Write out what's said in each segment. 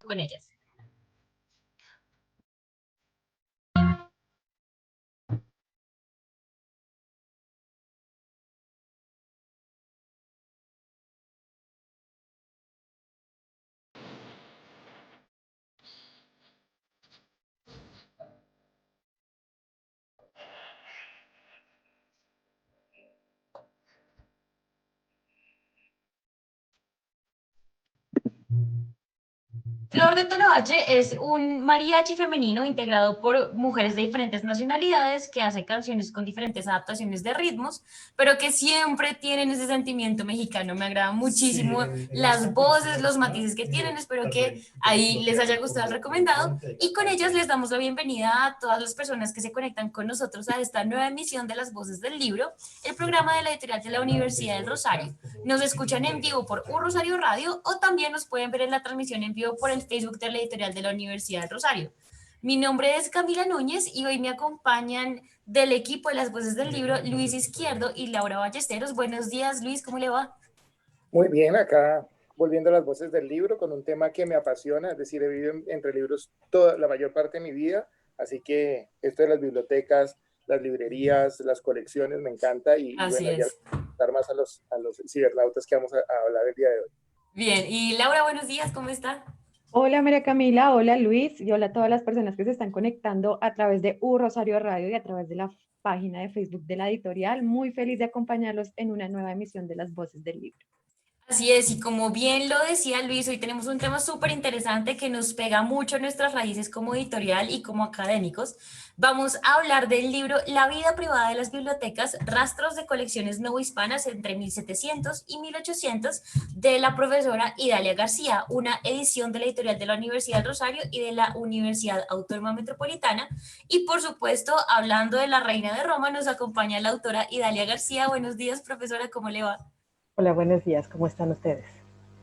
con ellas. Flor de Toloache es un mariachi femenino integrado por mujeres de diferentes nacionalidades que hace canciones con diferentes adaptaciones de ritmos, pero que siempre tienen ese sentimiento mexicano. Me agrada muchísimo las voces, los matices que tienen. Espero que ahí les haya gustado el recomendado. Y con ellas les damos la bienvenida a todas las personas que se conectan con nosotros a esta nueva emisión de Las Voces del Libro, el programa de la editorial de la Universidad del Rosario. Nos escuchan en vivo por Un Rosario Radio o también nos pueden ver en la transmisión en vivo por el Facebook de la editorial de la Universidad del Rosario. Mi nombre es Camila Núñez y hoy me acompañan del equipo de Las Voces del Libro Luis Izquierdo y Laura Ballesteros. Buenos días, Luis, ¿cómo le va? Muy bien, acá volviendo a las voces del libro con un tema que me apasiona, es decir, he vivido entre libros toda la mayor parte de mi vida, así que esto de las bibliotecas, las librerías, las colecciones me encanta y Así bueno, ya es. dar más a los cibernautas que vamos a hablar el día de hoy. Bien, y Laura, buenos días, ¿cómo está? Hola María Camila, hola Luis y hola a todas las personas que se están conectando a través de U Rosario Radio y a través de la página de Facebook de la editorial. Muy feliz de acompañarlos en una nueva emisión de Las Voces del Libro. Así es, y como bien lo decía Luis, hoy tenemos un tema súper interesante que nos pega mucho a nuestras raíces como editorial y como académicos. Vamos a hablar del libro La vida privada de las bibliotecas, rastros de colecciones novohispanas entre 1700 y 1800 de la profesora Idalia García, una edición de la editorial de la Universidad del Rosario y de la Universidad Autónoma Metropolitana. Y por supuesto, hablando de la Reina de Roma, nos acompaña la autora Idalia García. Buenos días, profesora, ¿cómo le va? Hola, buenos días, ¿cómo están ustedes?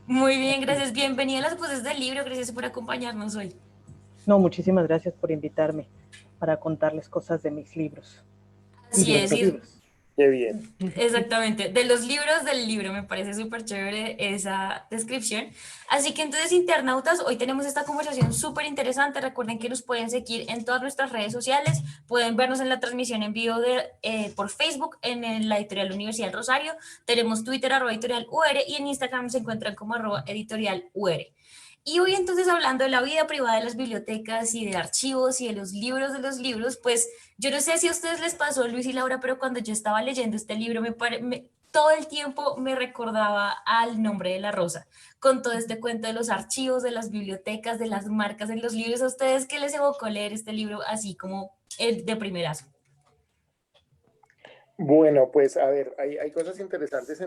Muy bien, gracias. Bienvenida a las voces del libro. Gracias por acompañarnos hoy. No, muchísimas gracias por invitarme para contarles cosas de mis libros y Así de es, otros y libros. Qué bien. exactamente. De los libros del libro, me parece súper chévere esa descripción. Así que entonces, internautas, hoy tenemos esta conversación súper interesante. Recuerden que nos pueden seguir en todas nuestras redes sociales. Pueden vernos en la transmisión en vivo por Facebook en la editorial Universidad del Rosario. Tenemos Twitter, @editorial UR, y en Instagram se encuentran como @editorial UR. Y hoy entonces hablando de la vida privada de las bibliotecas y de archivos y de los libros, pues yo no sé si a ustedes les pasó, Luis y Laura, pero cuando yo estaba leyendo este libro, todo el tiempo me recordaba al Nombre de la Rosa, con todo este cuento de los archivos, de las bibliotecas, de las marcas en los libros. ¿A ustedes qué les evocó leer este libro así como de primerazo? Bueno, pues a ver, hay cosas interesantes,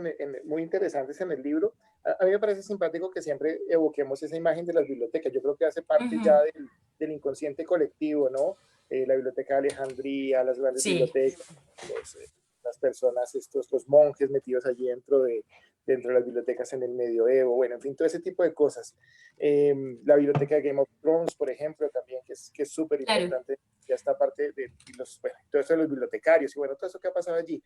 muy interesantes en el libro. A mí me parece simpático que siempre evoquemos esa imagen de las bibliotecas. Yo creo que hace parte ya Ujú. del inconsciente colectivo, ¿no? La Biblioteca de Alejandría, las grandes Sí, bibliotecas, las personas, los monjes metidos allí dentro de las bibliotecas en el medioevo, bueno, en fin, todo ese tipo de cosas. La biblioteca de Game of Thrones, por ejemplo, también, que es súper claro. importante, ya está parte de bueno, todo eso de los bibliotecarios y bueno, todo eso que ha pasado allí.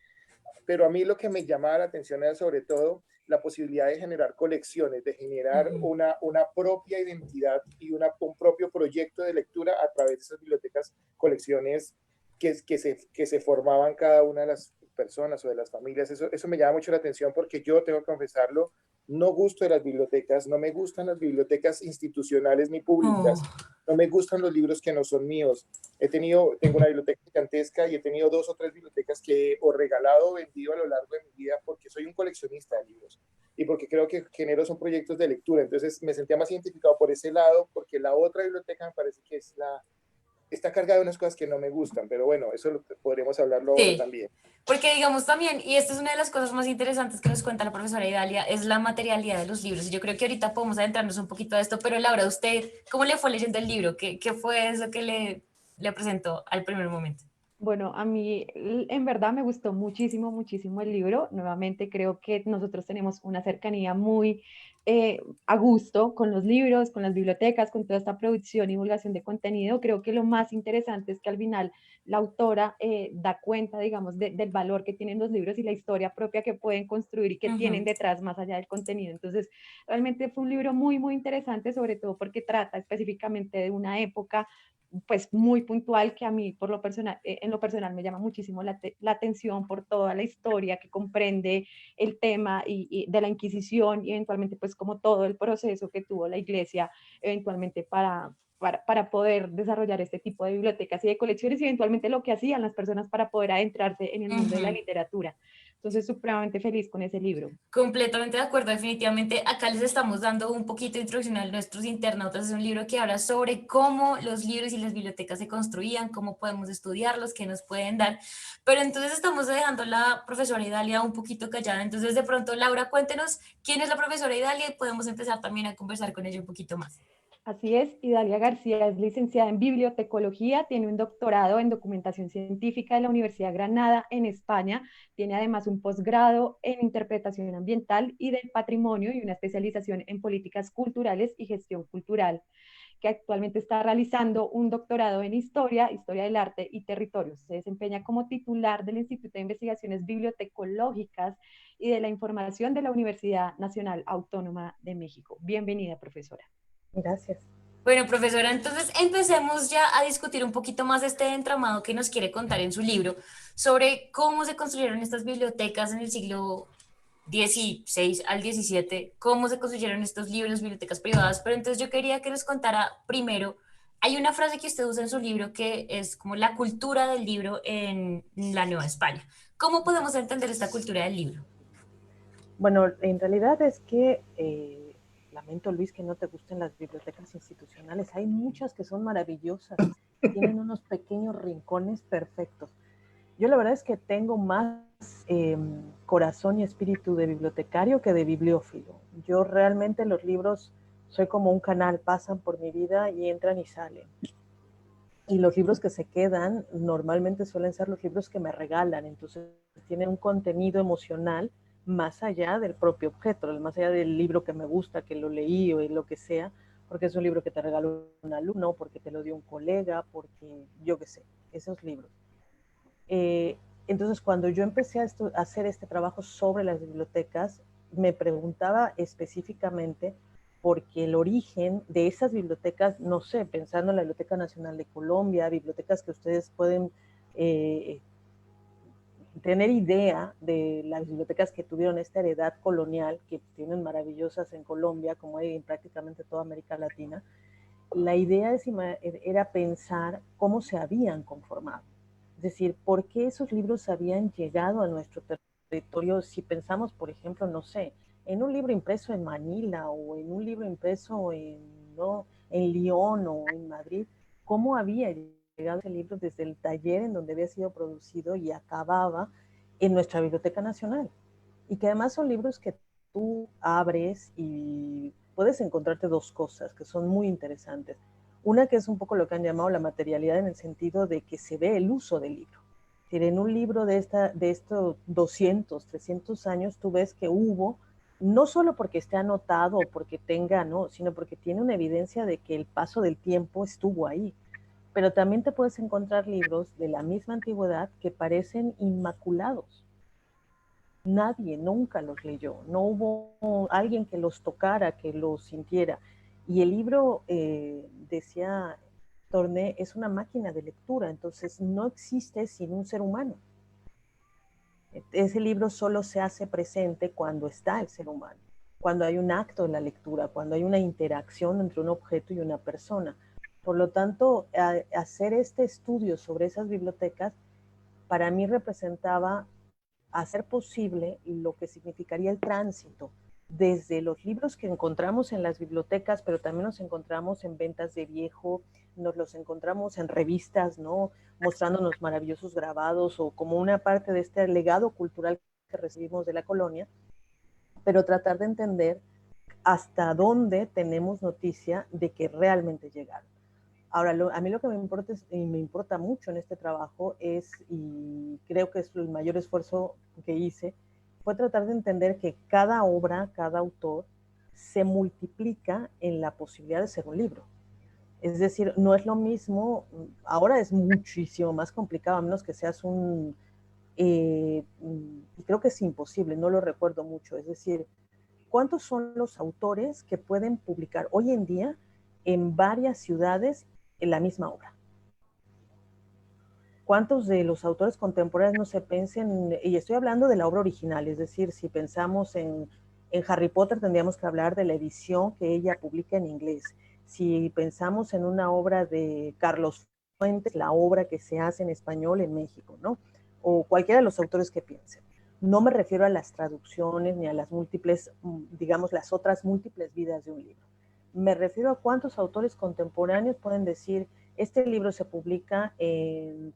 Pero a mí lo que me llamaba la atención era sobre todo la posibilidad de generar colecciones, de generar Ujú. una propia identidad y un propio proyecto de lectura a través de esas bibliotecas, colecciones que se formaban cada una de las personas o de las familias. Eso me llama mucho la atención porque yo tengo que confesarlo, no gusto de las bibliotecas, no me gustan las bibliotecas institucionales ni Oh, públicas, no me gustan los libros que no son míos. Tengo una biblioteca gigantesca y he tenido 2 o 3 bibliotecas que he o regalado o vendido a lo largo de mi vida porque soy un coleccionista de libros y porque creo que genero son proyectos de lectura. Entonces me sentía más identificado por ese lado porque la otra biblioteca me parece que está cargada de unas cosas que no me gustan, pero bueno, eso podremos hablarlo ahora sí. también. Porque digamos también, y esta es una de las cosas más interesantes que nos cuenta la profesora Idalia, es la materialidad de los libros. Y yo creo que ahorita podemos adentrarnos un poquito a esto, pero Laura, ¿usted cómo le fue leyendo el libro? ¿Qué fue eso que le presentó al primer momento? Bueno, a mí en verdad me gustó muchísimo, muchísimo el libro. Nuevamente creo que nosotros tenemos una cercanía muy a gusto con los libros, con las bibliotecas, con toda esta producción y divulgación de contenido. Creo que lo más interesante es que al final la autora da cuenta, digamos, del valor que tienen los libros y la historia propia que pueden construir y que tienen Ujú. detrás más allá del contenido. Entonces, realmente fue un libro muy, muy interesante, sobre todo porque trata específicamente de una época pues muy puntual que a mí por lo personal, en lo personal me llama muchísimo la atención por toda la historia que comprende el tema y de la Inquisición y eventualmente pues como todo el proceso que tuvo la iglesia eventualmente para poder desarrollar este tipo de bibliotecas y de colecciones y eventualmente lo que hacían las personas para poder adentrarse en el mundo de la Ujú. literatura. Entonces, supremamente feliz con ese libro. Completamente de acuerdo, definitivamente. Acá les estamos dando un poquito de introducción a nuestros internautas. Es un libro que habla sobre cómo los libros y las bibliotecas se construían, cómo podemos estudiarlos, qué nos pueden dar. Pero entonces estamos dejando a la profesora Idalia un poquito callada. Entonces, de pronto, Laura, cuéntenos quién es la profesora Idalia y podemos empezar también a conversar con ella un poquito más. Así es, Idalia García es licenciada en bibliotecología, tiene un doctorado en documentación científica de la Universidad de Granada en España, tiene además un posgrado en interpretación ambiental y del patrimonio y una especialización en políticas culturales y gestión cultural, que actualmente está realizando un doctorado en historia, historia del arte y territorios. Se desempeña como titular del Instituto de Investigaciones Bibliotecológicas y de la Información de la Universidad Nacional Autónoma de México. Bienvenida, profesora. Gracias. Bueno, profesora, entonces empecemos ya a discutir un poquito más este entramado que nos quiere contar en su libro sobre cómo se construyeron estas bibliotecas en el siglo XVI al XVII, cómo se construyeron estos libros, bibliotecas privadas. Pero entonces yo quería que nos contara primero, hay una frase que usted usa en su libro que es como la cultura del libro en la Nueva España. ¿Cómo podemos entender esta cultura del libro? Bueno, en realidad es que lamento, Luis, que no te gusten las bibliotecas institucionales. Hay muchas que son maravillosas, tienen unos pequeños rincones perfectos. Yo la verdad es que tengo más eh, corazón y espíritu de bibliotecario que de bibliófilo. Yo realmente los libros soy como un canal, pasan por mi vida y entran y salen. Y los libros que se quedan normalmente suelen ser los libros que me regalan, entonces tienen un contenido emocional más allá del propio objeto, más allá del libro que me gusta, que lo leí o lo que sea, porque es un libro que te regaló un alumno, porque te lo dio un colega, porque yo qué sé, esos libros. Eh, entonces, cuando yo empecé a hacer este trabajo sobre las bibliotecas, me preguntaba específicamente porque el origen de esas bibliotecas, no sé, pensando en la Biblioteca Nacional de Colombia, bibliotecas que ustedes pueden eh, tener idea de las bibliotecas que tuvieron esta heredad colonial, que tienen maravillosas en Colombia, como hay en prácticamente toda América Latina, la idea era pensar cómo se habían conformado. Es decir, por qué esos libros habían llegado a nuestro territorio si pensamos, por ejemplo, no sé, en un libro impreso en Manila o en un libro impreso ¿no? en Lyon o en Madrid, cómo había llegado ese libro desde el taller en donde había sido producido y acababa en nuestra Biblioteca Nacional. Y que además son libros que tú abres y puedes encontrarte dos cosas que son muy interesantes. Una que es un poco lo que han llamado la materialidad en el sentido de que se ve el uso del libro. Es decir, en un libro de estos 200, 300 años, tú ves que hubo, no solo porque esté anotado o porque tenga, no, sino porque tiene una evidencia de que el paso del tiempo estuvo ahí. Pero también te puedes encontrar libros de la misma antigüedad que parecen inmaculados. Nadie nunca los leyó, no hubo alguien que los tocara, que los sintiera. Y el libro, decía Torné, es una máquina de lectura, entonces no existe sin un ser humano. Ese libro solo se hace presente cuando está el ser humano, cuando hay un acto de la lectura, cuando hay una interacción entre un objeto y una persona. Por lo tanto, hacer este estudio sobre esas bibliotecas para mí representaba hacer posible lo que significaría el tránsito desde los libros que encontramos en las bibliotecas, pero también nos encontramos en ventas de viejo, nos los encontramos en revistas, ¿no? Mostrándonos maravillosos grabados o como una parte de este legado cultural que recibimos de la colonia, pero tratar de entender hasta dónde tenemos noticia de que realmente llegaron. Ahora, a mí lo que me importa, y me importa mucho en este trabajo es, y creo que es el mayor esfuerzo que hice, fue tratar de entender que cada obra, cada autor, se multiplica en la posibilidad de ser un libro. Es decir, no es lo mismo, ahora es muchísimo más complicado, a menos que seas un, y creo que es imposible, no lo recuerdo mucho, es decir, ¿cuántos son los autores que pueden publicar hoy en día en varias ciudades en la misma obra? ¿Cuántos de los autores contemporáneos no se pensen, y estoy hablando de la obra original, es decir, si pensamos en Harry Potter, tendríamos que hablar de la edición que ella publica en inglés. Si pensamos en una obra de Carlos Fuentes, la obra que se hace en español en México, ¿no? O cualquiera de los autores que piensen. No me refiero a las traducciones ni a las múltiples, digamos, las otras múltiples vidas de un libro. Me refiero a cuántos autores contemporáneos pueden decir, este libro se publica,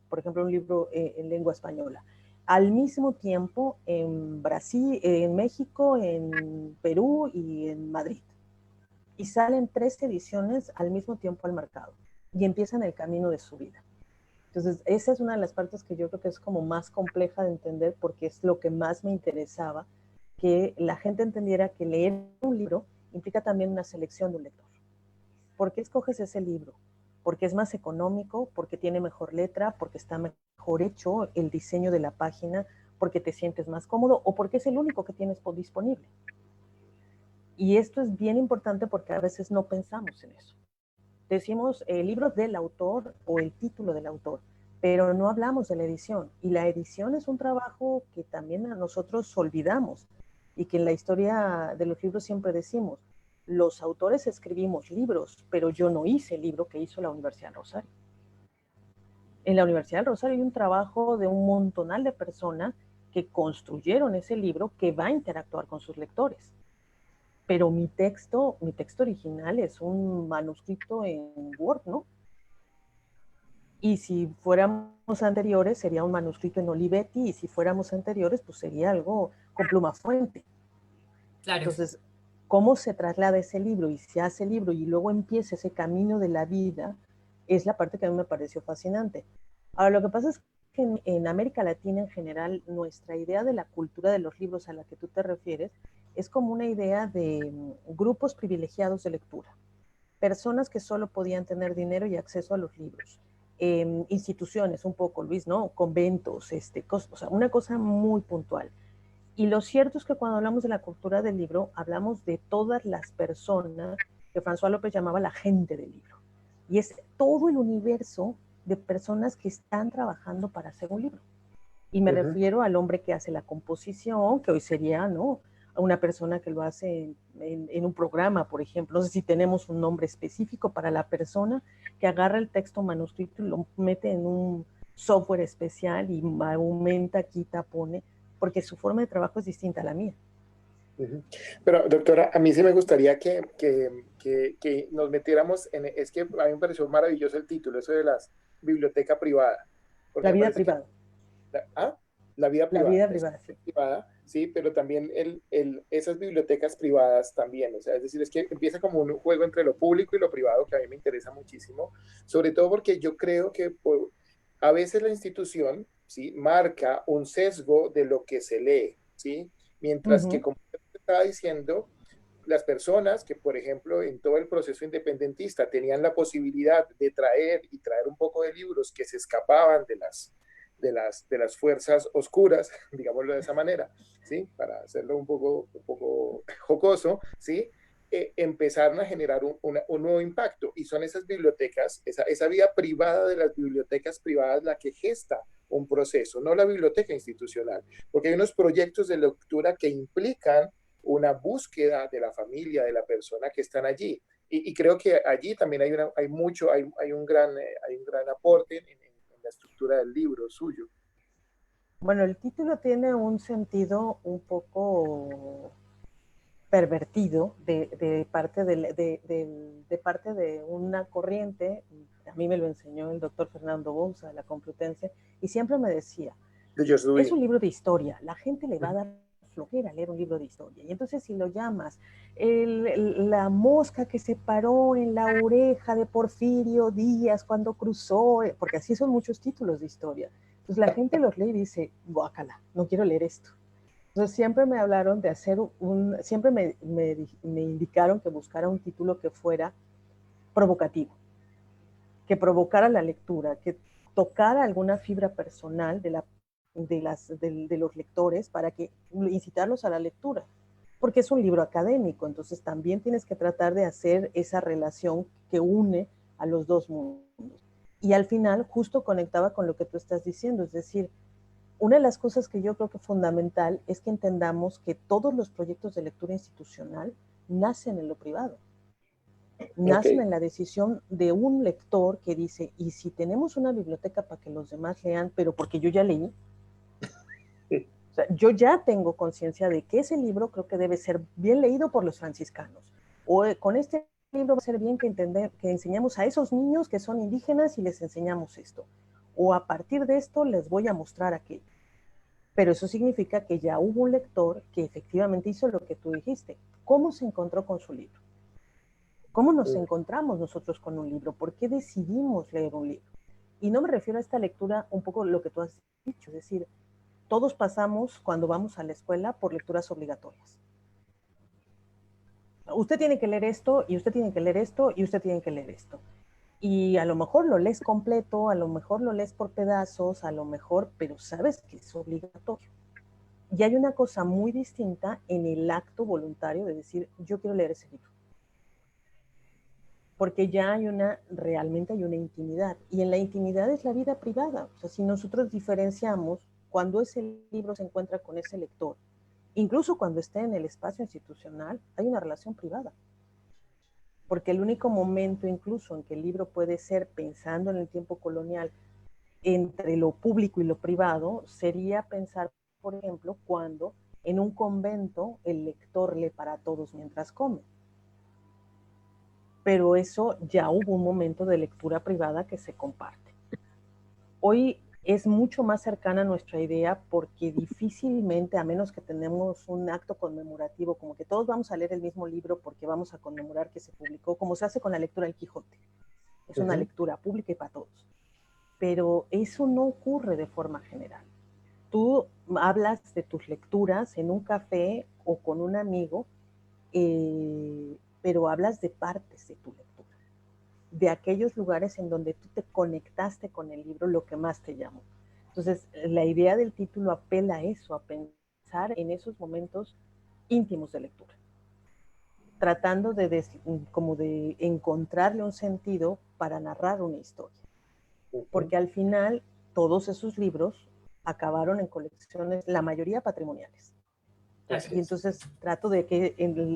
por ejemplo, un libro en lengua española. Al mismo tiempo en Brasil, en México, en Perú y en Madrid. Y salen 3 ediciones al mismo tiempo al mercado y empiezan el camino de su vida. Entonces, esa es una de las partes que yo creo que es como más compleja de entender porque es lo que más me interesaba, que la gente entendiera que leer un libro implica también una selección de un lector. ¿Por qué escoges ese libro? Porque es más económico, porque tiene mejor letra, porque está mejor hecho el diseño de la página, porque te sientes más cómodo o porque es el único que tienes disponible. Y esto es bien importante porque a veces no pensamos en eso. Decimos el libro del autor o el título del autor, pero no hablamos de la edición. Y la edición es un trabajo que también a nosotros olvidamos y que en la historia de los libros siempre decimos, los autores escribimos libros, pero yo no hice el libro que hizo la Universidad del Rosario. En la Universidad del Rosario hay un trabajo de un montonal de personas que construyeron ese libro que va a interactuar con sus lectores. Pero mi texto original es un manuscrito en Word, ¿no? Y si fuéramos anteriores, sería un manuscrito en Olivetti, y si fuéramos anteriores, pues sería algo con pluma fuente. Claro. Entonces, ¿cómo se traslada ese libro y se hace el libro y luego empieza ese camino de la vida? Es la parte que a mí me pareció fascinante. Ahora, lo que pasa es que en América Latina en general, nuestra idea de la cultura de los libros a la que tú te refieres es como una idea de grupos privilegiados de lectura, personas que solo podían tener dinero y acceso a los libros, instituciones un poco, Luis, ¿no? Conventos, o sea, una cosa muy puntual. Y lo cierto es que cuando hablamos de la cultura del libro, hablamos de todas las personas que François López llamaba la gente del libro. Y es todo el universo de personas que están trabajando para hacer un libro. Y me refiero al hombre que hace la composición, que hoy sería, ¿no? A una persona que lo hace en un programa, por ejemplo. No sé si tenemos un nombre específico para la persona que agarra el texto manuscrito y lo mete en un software especial y aumenta, quita, pone, porque su forma de trabajo es distinta a la mía. Pero, doctora, a mí sí me gustaría que nos metiéramos en, es que a mí me pareció maravilloso el título, eso de las biblioteca privada. La vida privada. La vida privada. La vida privada, sí. Privada, sí, pero también esas bibliotecas privadas también, o sea, es decir, es que empieza como un juego entre lo público y lo privado que a mí me interesa muchísimo, sobre todo porque yo creo que a veces la institución, ¿sí? Marca un sesgo de lo que se lee, ¿sí? Mientras que, como usted estaba diciendo, las personas que, por ejemplo, en todo el proceso independentista tenían la posibilidad de traer un poco de libros que se escapaban de las fuerzas oscuras, digámoslo de esa manera, ¿sí? Para hacerlo un poco jocoso, ¿sí? Empezaron a generar un nuevo impacto y son esas bibliotecas, esa vida privada de las bibliotecas privadas la que gesta un proceso, no la biblioteca institucional, porque hay unos proyectos de lectura que implican una búsqueda de la familia, de la persona que están allí. Y creo que allí también hay un gran aporte en la estructura del libro suyo. Bueno, el título tiene un sentido un poco pervertido de parte de una corriente. A mí me lo enseñó el doctor Fernando Bouza de la Complutense y siempre me decía, es un libro de historia, la gente le va a dar flojera leer un libro de historia. Y entonces si lo llamas la mosca que se paró en la oreja de Porfirio Díaz cuando cruzó, porque así son muchos títulos de historia. Entonces la gente los lee y dice, guácala, no quiero leer esto. Entonces siempre me hablaron de hacer siempre me indicaron que buscara un título que fuera provocativo, que provocara la lectura, que tocara alguna fibra personal de los lectores para que incitarlos a la lectura, porque es un libro académico, entonces también tienes que tratar de hacer esa relación que une a los dos mundos. Y al final justo conectaba con lo que tú estás diciendo, es decir, una de las cosas que yo creo que es fundamental es que entendamos que todos los proyectos de lectura institucional nacen en lo privado. Nacen en la decisión de un lector que dice, y si tenemos una biblioteca para que los demás lean, pero porque yo ya leí, o sea, yo ya tengo conciencia de que ese libro creo que debe ser bien leído por los franciscanos, o con este libro va a ser bien que enseñemos a esos niños que son indígenas y les enseñamos esto, o a partir de esto les voy a mostrar aquello. Pero eso significa que ya hubo un lector que efectivamente hizo lo que tú dijiste. ¿Cómo se encontró con su libro? ¿Cómo nos encontramos nosotros con un libro? ¿Por qué decidimos leer un libro? Y no me refiero a esta lectura, un poco lo que tú has dicho, es decir, todos pasamos cuando vamos a la escuela por lecturas obligatorias. Usted tiene que leer esto, y usted tiene que leer esto, y usted tiene que leer esto. Y a lo mejor lo lees completo, a lo mejor lo lees por pedazos, a lo mejor, pero sabes que es obligatorio. Y hay una cosa muy distinta en el acto voluntario de decir, yo quiero leer ese libro. Porque ya realmente hay una intimidad. Y en la intimidad es la vida privada. O sea, si nosotros diferenciamos cuando ese libro se encuentra con ese lector, incluso cuando esté en el espacio institucional, hay una relación privada. Porque el único momento incluso en que el libro puede ser, pensando en el tiempo colonial, entre lo público y lo privado, sería pensar, por ejemplo, cuando en un convento el lector lee para todos mientras come. Pero eso ya hubo un momento de lectura privada que se comparte. Hoy es mucho más cercana a nuestra idea porque difícilmente, a menos que tenemos un acto conmemorativo, como que todos vamos a leer el mismo libro porque vamos a conmemorar que se publicó, como se hace con la lectura del Quijote. Es una lectura pública y para todos. Pero eso no ocurre de forma general. Tú hablas de tus lecturas en un café o con un amigo, pero hablas de partes de tu lectura, de aquellos lugares en donde tú te conectaste con el libro, lo que más te llamó. Entonces, la idea del título apela a eso, a pensar en esos momentos íntimos de lectura, tratando como de encontrarle un sentido para narrar una historia. Porque al final, todos esos libros acabaron en colecciones, la mayoría patrimoniales. Y entonces trato de que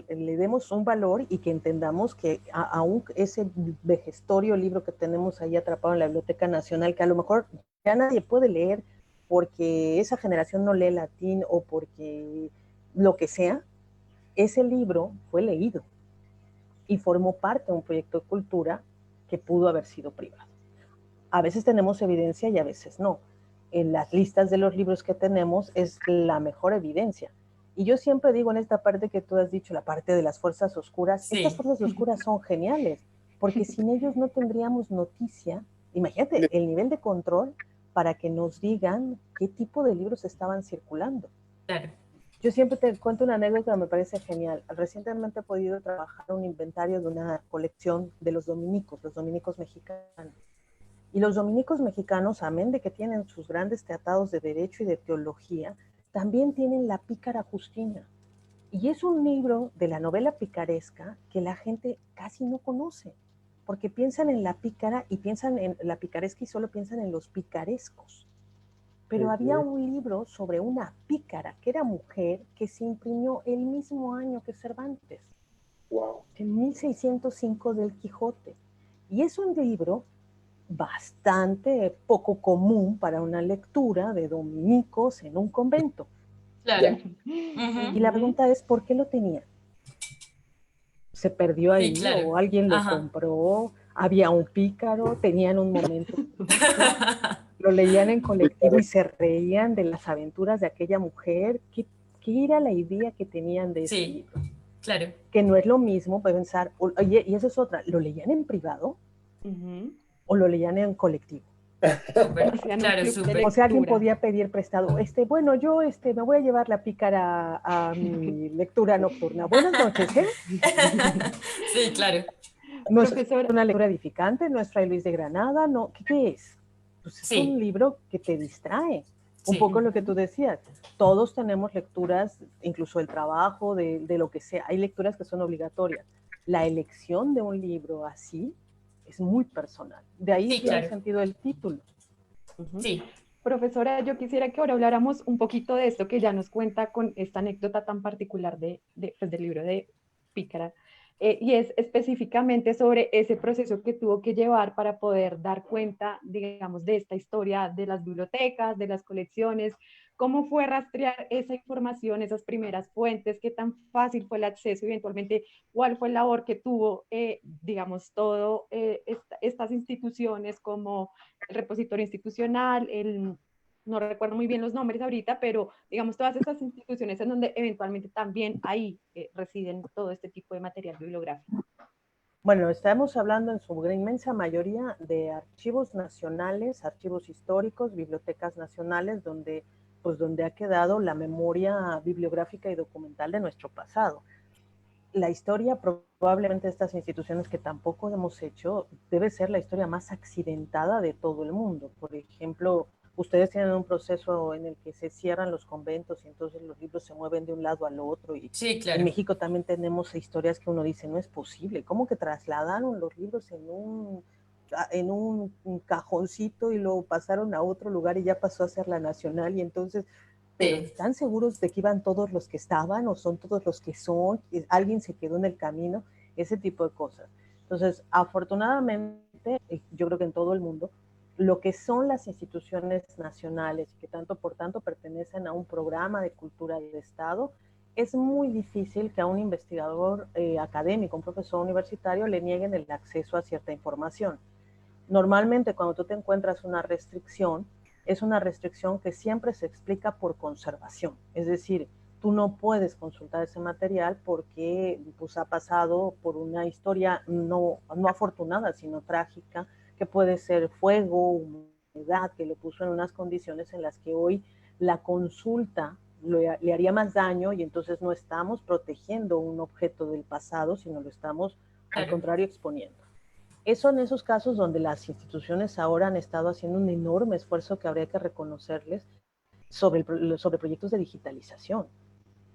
le demos un valor y que entendamos que aún ese vejestorio libro que tenemos ahí atrapado en la Biblioteca Nacional, que a lo mejor ya nadie puede leer porque esa generación no lee latín o porque lo que sea, ese libro fue leído y formó parte de un proyecto de cultura que pudo haber sido privado. A veces tenemos evidencia y a veces no. En las listas de los libros que tenemos es la mejor evidencia. Y yo siempre digo en esta parte que tú has dicho, la parte de las fuerzas oscuras, sí. Estas fuerzas oscuras son geniales, porque sin ellos no tendríamos noticia. Imagínate el nivel de control para que nos digan qué tipo de libros estaban circulando. Claro. Yo siempre te cuento una anécdota que me parece genial. Recientemente he podido trabajar un inventario de una colección de los dominicos mexicanos. Y los dominicos mexicanos, amén de que tienen sus grandes tratados de derecho y de teología, también tienen La Pícara Justina. Y es un libro de la novela picaresca que la gente casi no conoce, porque piensan en la pícara y piensan en la picaresca y solo piensan en los picarescos. Pero había un libro sobre una pícara, que era mujer, que se imprimió el mismo año que Cervantes. Wow. En 1605 del Quijote. Y es un libro bastante poco común para una lectura de dominicos en un convento. Claro. Y la pregunta es, ¿por qué lo tenía? ¿Se perdió ahí? Sí, claro. ¿O alguien lo compró? ¿Había un pícaro? ¿Tenían un momento? ¿Lo leían en colectivo y se reían de las aventuras de aquella mujer? ¿Qué qué era la idea que tenían de ese Sí, libro. claro. Que no es lo mismo pensar, oye, y esa es otra, ¿lo leían en privado Ujú. o lo leían en colectivo? Súper, Hacían un claro, club de súper. O sea, alguien lectura. podía pedir prestado, bueno, yo me voy a llevar la pícara a mi lectura nocturna. Buenas noches, ¿eh? Sí, claro. No es Profesor, una lectura edificante, no es Fray Luis de Granada, no, ¿qué es? Pues es un Sí, libro que te distrae. Un sí, poco lo que ujú, tú decías, todos tenemos lecturas, incluso el trabajo, de lo que sea, hay lecturas que son obligatorias. La elección de un libro así es muy personal. De ahí sí, tiene claro. sentido el título. ujú. Sí, Profesora, yo quisiera que ahora habláramos un poquito de esto que ya nos cuenta con esta anécdota tan particular pues, del libro de Pícara, y es específicamente sobre ese proceso que tuvo que llevar para poder dar cuenta, digamos, de esta historia de las bibliotecas, de las colecciones, cómo fue rastrear esa información, esas primeras fuentes, qué tan fácil fue el acceso, eventualmente cuál fue la labor que tuvo, digamos, todo estas instituciones como el repositorio institucional, no recuerdo muy bien los nombres ahorita, pero digamos todas estas instituciones en donde eventualmente también ahí residen todo este tipo de material bibliográfico. Bueno, estamos hablando en su inmensa mayoría de archivos nacionales, archivos históricos, bibliotecas nacionales, donde ha quedado la memoria bibliográfica y documental de nuestro pasado. La historia probablemente de estas instituciones que tampoco hemos hecho debe ser la historia más accidentada de todo el mundo. Por ejemplo, ustedes tienen un proceso en el que se cierran los conventos y entonces los libros se mueven de un lado al otro y sí, en claro. México también tenemos historias que uno dice, no es posible, ¿cómo que trasladaron los libros en un cajoncito y lo pasaron a otro lugar y ya pasó a ser la nacional y entonces pero Sí, ¿están seguros de que iban todos los que estaban o son todos los que son? ¿Alguien se quedó en el camino? Ese tipo de cosas. Entonces, afortunadamente, yo creo que en todo el mundo, lo que son las instituciones nacionales, que tanto por tanto pertenecen a un programa de cultura del Estado, es muy difícil que a un investigador académico, un profesor universitario, le nieguen el acceso a cierta información. Normalmente cuando tú te encuentras una restricción, es una restricción que siempre se explica por conservación. Es decir, tú no puedes consultar ese material porque pues, ha pasado por una historia no afortunada, sino trágica, que puede ser fuego, humedad, que lo puso en unas condiciones en las que hoy la consulta le haría más daño y entonces no estamos protegiendo un objeto del pasado, sino lo estamos al claro. contrario exponiendo. Eso en esos casos donde las instituciones ahora han estado haciendo un enorme esfuerzo que habría que reconocerles sobre proyectos de digitalización.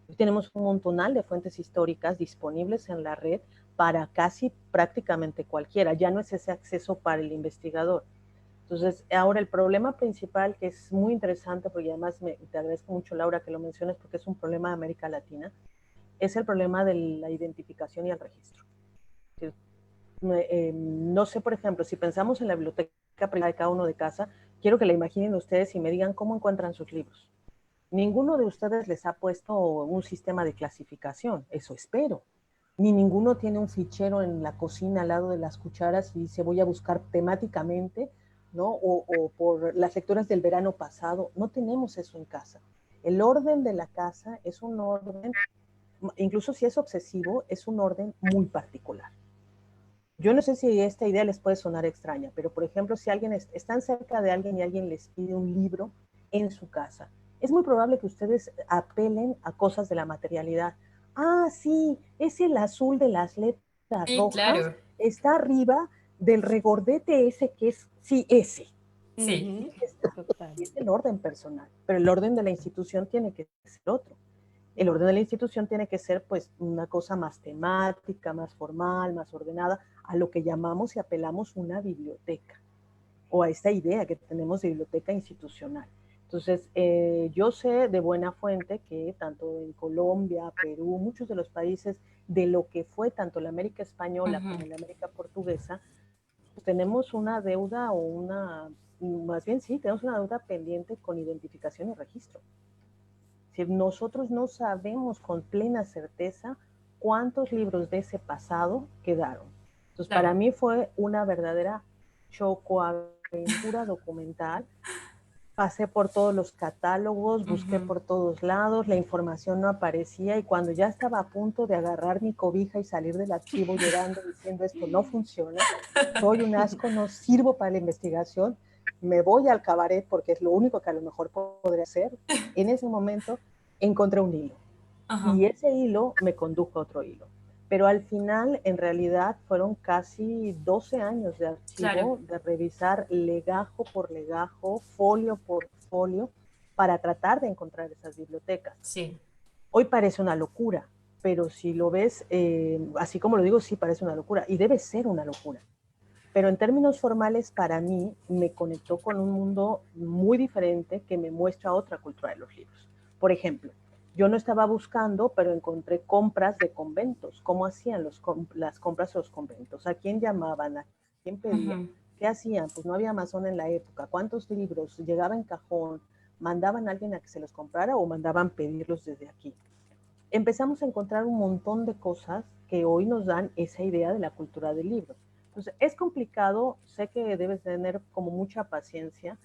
Hoy tenemos un montonal de fuentes históricas disponibles en la red para casi prácticamente cualquiera. Ya no es ese acceso para el investigador. Entonces, ahora el problema principal, que es muy interesante, porque además te agradezco mucho, Laura, que lo menciones, porque es un problema de América Latina, es el problema de la identificación y el registro. No sé, por ejemplo, si pensamos en la biblioteca privada de cada uno de casa, quiero que la imaginen ustedes y me digan cómo encuentran sus libros. Ninguno de ustedes les ha puesto un sistema de clasificación, eso espero. Ni ninguno tiene un fichero en la cocina al lado de las cucharas y dice voy a buscar temáticamente, ¿no? O por las lecturas del verano pasado. No tenemos eso en casa. El orden de la casa es un orden, incluso si es obsesivo, es un orden muy particular. Yo no sé si esta idea les puede sonar extraña, pero por ejemplo, si alguien están cerca de alguien y alguien les pide un libro en su casa, es muy probable que ustedes apelen a cosas de la materialidad. Ah, sí, es el azul de las letras Sí, rojas, claro. está arriba del regordete ese que es, sí, ese. Sí, Ujú, total. Es el orden personal, pero el orden de la institución tiene que ser otro. El orden de la institución tiene que ser pues una cosa más temática, más formal, más ordenada, a lo que llamamos y apelamos una biblioteca, o a esta idea que tenemos de biblioteca institucional. Entonces, yo sé de buena fuente que tanto en Colombia, Perú, muchos de los países de lo que fue tanto la América española ujú, como la América portuguesa, pues tenemos una deuda o más bien sí, tenemos una deuda pendiente con identificación y registro. Si nosotros no sabemos con plena certeza cuántos libros de ese pasado quedaron. Entonces, para claro. mí fue una verdadera chocoaventura documental Pasé por todos los catálogos, busqué por todos lados, la información no aparecía y cuando ya estaba a punto de agarrar mi cobija y salir del archivo llorando diciendo esto no funciona, soy un asco, no sirvo para la investigación, me voy al cabaret porque es lo único que a lo mejor podré hacer, en ese momento encontré un hilo. Ajá. Y ese hilo me condujo a otro hilo. Pero al final, en realidad, fueron casi 12 años de archivo, Claro. de revisar legajo por legajo, folio por folio, para tratar de encontrar esas bibliotecas. Sí. Hoy parece una locura, pero si lo ves, así como lo digo, sí parece una locura, y debe ser una locura. Pero en términos formales, para mí, me conectó con un mundo muy diferente que me muestra otra cultura de los libros. Por ejemplo, yo no estaba buscando, pero encontré compras de conventos. ¿Cómo hacían las compras de los conventos? ¿A quién llamaban? ¿A quién pedían? ¿Qué hacían? Pues no había Amazon en la época. ¿Cuántos libros? ¿Llegaba en cajón? ¿Mandaban a alguien a que se los comprara o mandaban pedirlos desde aquí? Empezamos a encontrar un montón de cosas que hoy nos dan esa idea de la cultura del libro. Entonces, es complicado, sé que debes tener como mucha paciencia,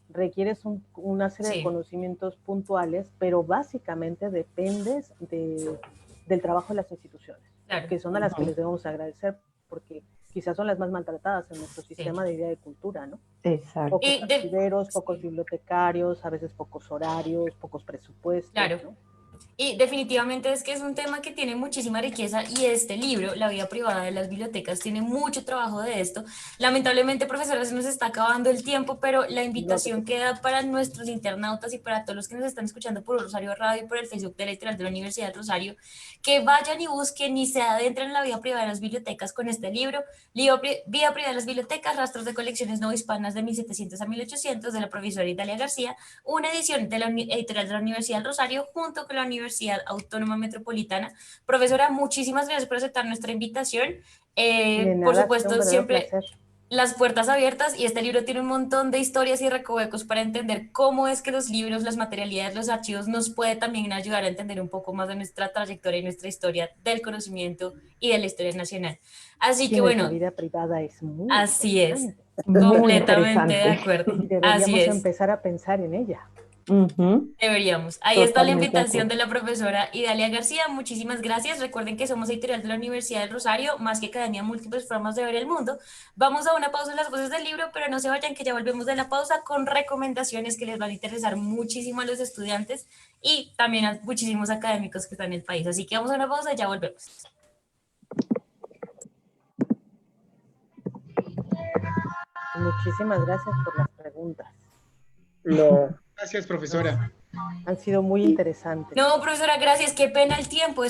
requieres una serie de conocimientos puntuales, pero básicamente dependes del trabajo de las instituciones, Claro. que son a las que les debemos agradecer, porque quizás son las más maltratadas en nuestro sistema de idea de cultura, ¿no? Exacto. Pocos archiveros, pocos bibliotecarios, a veces pocos horarios, pocos presupuestos, Claro. ¿no? Y definitivamente es que es un tema que tiene muchísima riqueza y este libro, La vida privada de las bibliotecas, tiene mucho trabajo de esto. Lamentablemente, profesora, se nos está acabando el tiempo, pero la invitación queda para nuestros internautas y para todos los que nos están escuchando por Rosario Radio y por el Facebook de la Editorial de la Universidad de Rosario, que vayan y busquen y se adentren en la vida privada de las bibliotecas con este libro, Vida privada de las bibliotecas, rastros de colecciones no hispanas de 1700 a 1800, de la profesora Idalia García, una edición de la Editorial de la Universidad de Rosario junto con la Universidad Autónoma Metropolitana. Profesora, muchísimas gracias por aceptar nuestra invitación. Por supuesto, siempre placer. Las puertas abiertas, y este libro tiene un montón de historias y recovecos para entender cómo es que los libros, las materialidades, los archivos nos puede también ayudar a entender un poco más de nuestra trayectoria y nuestra historia del conocimiento y de la historia nacional. Así que bueno, nuestra vida privada es muy así es, muy completamente de interesante. acuerdo. Y deberíamos empezar a pensar en ella. Deberíamos. Ahí está la Totalmente invitación de de la profesora Idalia García. Muchísimas gracias. Recuerden que somos editorial de la Universidad del Rosario, más que academia, múltiples formas de ver el mundo. Vamos a una pausa en las voces del libro, pero no se vayan, que ya volvemos de la pausa con recomendaciones que les van a interesar muchísimo a los estudiantes y también a muchísimos académicos que están en el país. Así que vamos a una pausa y ya volvemos. Muchísimas gracias por las preguntas. No. Gracias, profesora. Han sido muy interesantes. No, profesora, gracias. Qué pena el tiempo.